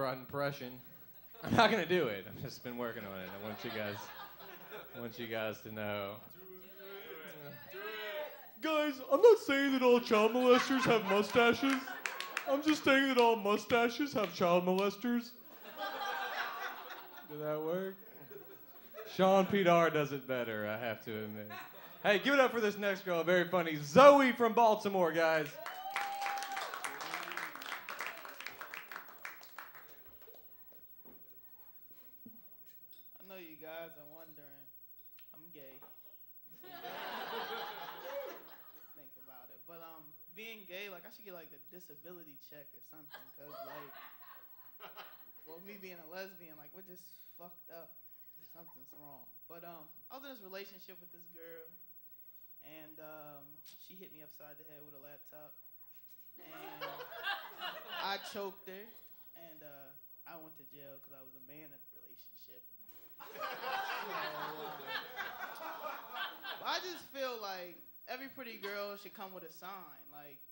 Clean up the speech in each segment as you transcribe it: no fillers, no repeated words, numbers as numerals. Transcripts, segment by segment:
broad impression. I'm not gonna do it. I've just been working on it. I want you guys to know. Guys, I'm not saying that all child molesters have mustaches. I'm just saying that all mustaches have child molesters. Did that work? Sean P.R. does it better, I have to admit. Hey, give it up for this next girl, very funny. Zoe from Baltimore, guys. I know you guys are wondering, I'm gay. Think about it. But being gay, like I should get like a disability check or something, cause like, well, me being a lesbian, like we're just fucked up. Something's wrong. But I was in this relationship with this girl, and she hit me upside the head with a laptop, and I choked her, and I went to jail because I was the man of the relationship. I just feel like every pretty girl should come with a sign, like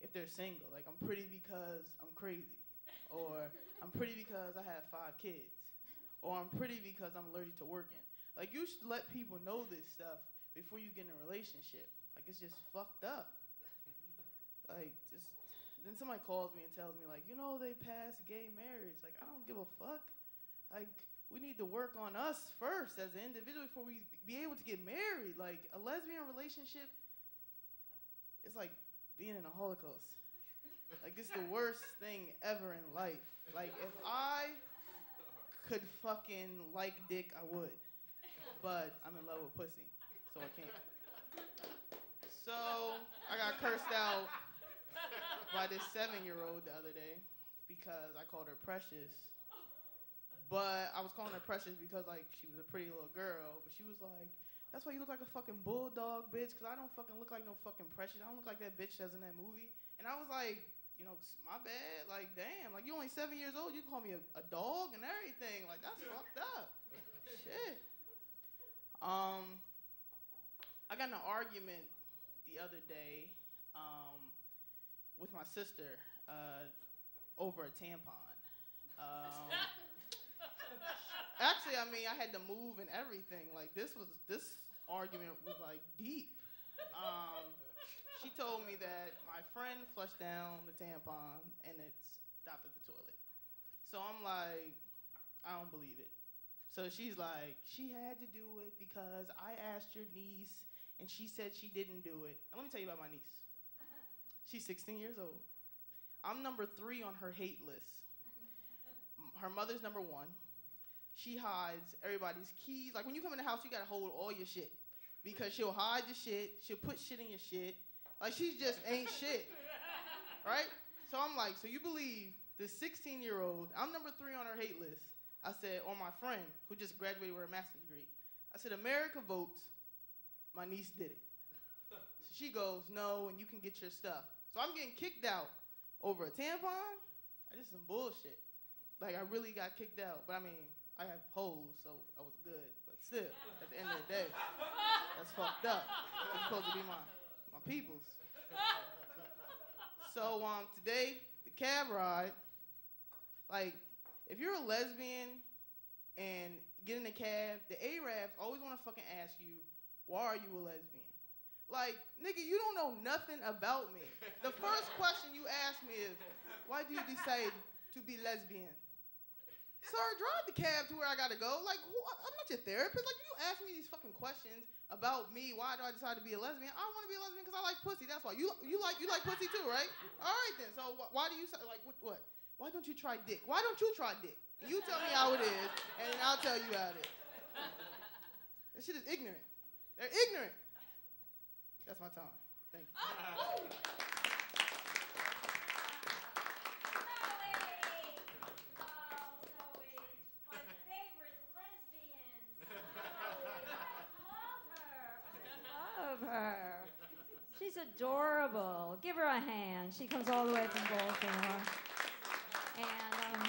if they're single, like I'm pretty because I'm crazy, or I'm pretty because I have 5 kids, or I'm pretty because I'm allergic to working. Like you should let people know this stuff before you get in a relationship. Like it's just fucked up. Like just then somebody calls me and tells me like, you know, they passed gay marriage. Like I don't give a fuck. Like we need to work on us first as an individual before we be able to get married. Like a lesbian relationship is like being in a Holocaust. Like it's the worst thing ever in life. Like if I could fucking like dick, I would. But I'm in love with pussy, so I can't. So I got cursed out by this 7-year-old the other day because I called her Precious. But I was calling her Precious because like she was a pretty little girl. But she was like, that's why you look like a fucking bulldog, bitch, because I don't fucking look like no fucking Precious. I don't look like that bitch does in that movie. And I was like, you know, my bad. Like, damn. Like, you only 7 years old. You can call me a dog and everything. Like, that's fucked up. Shit. I got in an argument the other day with my sister over a tampon. Actually, I mean, I had to move and everything. Like, this argument was, like, deep. She told me that my friend flushed down the tampon and it stopped at the toilet. So I'm like, I don't believe it. So she's like, she had to do it because I asked your niece and she said she didn't do it. And let me tell you about my niece. She's 16 years old. I'm number 3 on her hate list. Her mother's number 1. She hides everybody's keys. Like when you come in the house, you gotta hold all your shit because she'll hide your shit. She'll put shit in your shit. Like, she just ain't shit, right? So I'm like, so you believe this 16-year-old, I'm number 3 on her hate list. I said, or my friend, who just graduated with her master's degree. I said, America votes, my niece did it. So she goes, no, and you can get your stuff. So I'm getting kicked out over a tampon? This is some bullshit. Like, I really got kicked out. But, I mean, I have hoes, so I was good. But still, at the end of the day, that's fucked up. It's supposed to be my peoples. So today, the cab ride, like, if you're a lesbian and get in a cab, the Arabs always want to fucking ask you, why are you a lesbian? Like, nigga, you don't know nothing about me. The first question you ask me is, why do you decide to be lesbian? Sir, drive the cab to where I gotta go. Like, I'm not your therapist. Like, you ask me these fucking questions about me. Why do I decide to be a lesbian? I want to be a lesbian because I like pussy. That's why. You like pussy too, right? All right then. So why do you like what? Why don't you try dick? Why don't you try dick? You tell me how it is, and then I'll tell you how it is. That shit is ignorant. They're ignorant. That's my time. Thank you. Her. She's adorable. Give her a hand. She comes all the way from Baltimore. And,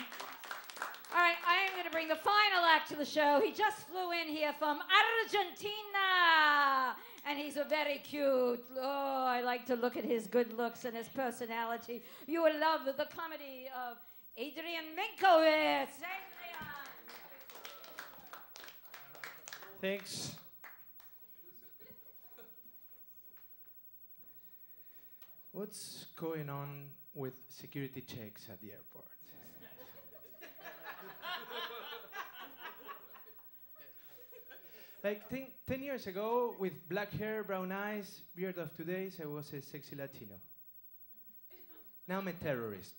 all right, I am going to bring the final act to the show. He just flew in here from Argentina. And he's a very cute. Oh, I like to look at his good looks and his personality. You will love the comedy of Adrian Minkowitz. Adrian. Thanks. What's going on with security checks at the airport? Like 10 years ago, with black hair, brown eyes, beard of today's, I was a sexy Latino. Now I'm a terrorist.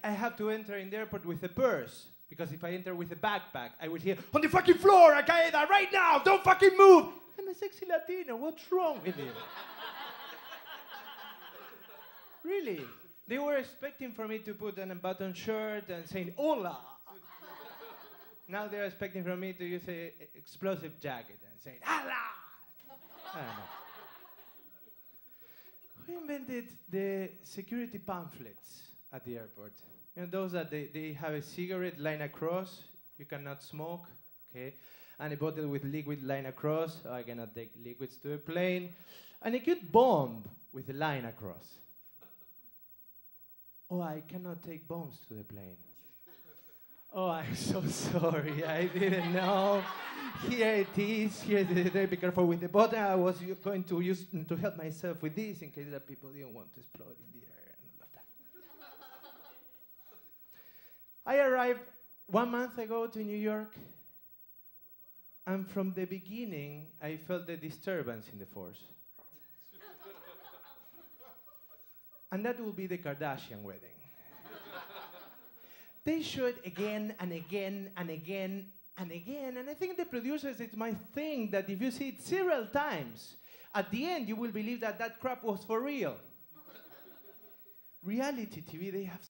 I have to enter in the airport with a purse, because if I enter with a backpack, I will hear, on the fucking floor, Al-Qaeda, right now, don't fucking move! I'm a sexy Latino, what's wrong with you? Really? They were expecting for me to put on a button shirt and saying, hola! Now they're expecting from me to use an explosive jacket and saying, Allah! I don't know. Who invented the security pamphlets at the airport? You know, those that they have a cigarette line across, you cannot smoke, okay? And a bottle with liquid line across, so I cannot take liquids to a plane. And a good bomb with a line across. Oh, I cannot take bombs to the plane. Oh, I'm so sorry. I didn't know. Here it is. Here it is. Be careful with the button. I was going to use to help myself with this in case that people didn't want to explode in the air and all of that. I arrived 1 month ago to New York, and from the beginning, I felt a disturbance in the force. And that will be the Kardashian wedding. They show it again and again and again and again. And I think the producers, it's my thing that if you see it several times, at the end you will believe that that crap was for real. Reality TV, they have